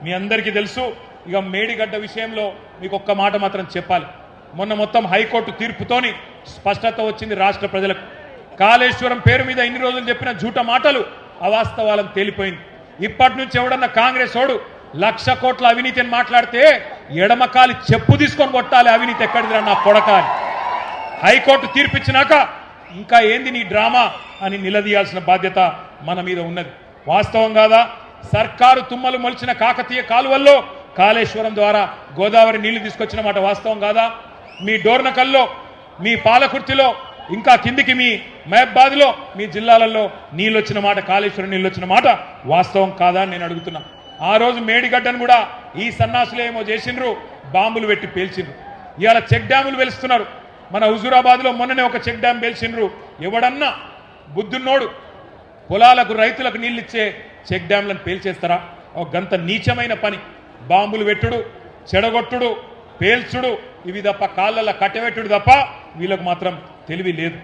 మీ అందరికీ తెలుసు. ఇక మేడిగడ్డ విషయంలో మీకు ఒక్క మాట మాత్రం చెప్పాలి. మొన్న మొత్తం హైకోర్టు తీర్పుతోని స్పష్టత వచ్చింది రాష్ట్ర ప్రజలకు. కాళేశ్వరం పేరు మీద ఇన్ని రోజులు చెప్పిన జూట మాటలు అవాస్తవాలను తేలిపోయింది. ఇప్పటి నుంచి ఎవడన్నా కాంగ్రెస్ ఓడు 1,00,000 కోట్ల అవినీతి అని మాట్లాడితే ఎడమకాలి చెప్పు తీసుకొని కొట్టాలి. అవినీతి ఎక్కడిదిరా నా కొడకాలి. హైకోర్టు తీర్పిచ్చినాక ఇంకా ఏంది నీ డ్రామా అని నిలదీయాల్సిన బాధ్యత మన మీద ఉన్నది. వాస్తవం కాదా? సర్కారు తుమ్మలు మొలిచిన కాకతీయ కాలువల్లో కాళేశ్వరం ద్వారా గోదావరి నీళ్లు తీసుకొచ్చిన మాట వాస్తవం కాదా? మీ డోర్నకల్లో, మీ పాలకుర్తిలో, ఇంకా కిందికి మీ మహబాద్లో, మీ జిల్లాలలో నీళ్ళు వచ్చిన మాట, కాళేశ్వరం నీళ్ళు వచ్చిన మాట వాస్తవం కాదా అని నేను అడుగుతున్నా. ఆ రోజు మేడిగడ్డను కూడా ఈ సన్నాసులు ఏమో చేసిండ్రు, బాంబులు పెట్టి పేల్చిండ్రు. ఇవాళ చెక్ డ్యాములు వెలుస్తున్నారు. మన హుజూరాబాద్లో మొన్ననే ఒక చెక్ డ్యామ్ పేల్చిండ్రు. ఎవడన్నా బుద్ధున్నోడు పొలాలకు రైతులకు నీళ్ళు ఇచ్చే చెక్ డ్యామ్లను పేల్చేస్తారా? ఒక గంత నీచమైన పని. బాంబులు పెట్టుడు, చెడగొట్టుడు, పేల్చుడు, ఇవి తప్ప కాళ్ళల్లో కట్టెపెట్టుడు తప్ప వీళ్ళకు మాత్రం తెలివి లేదు.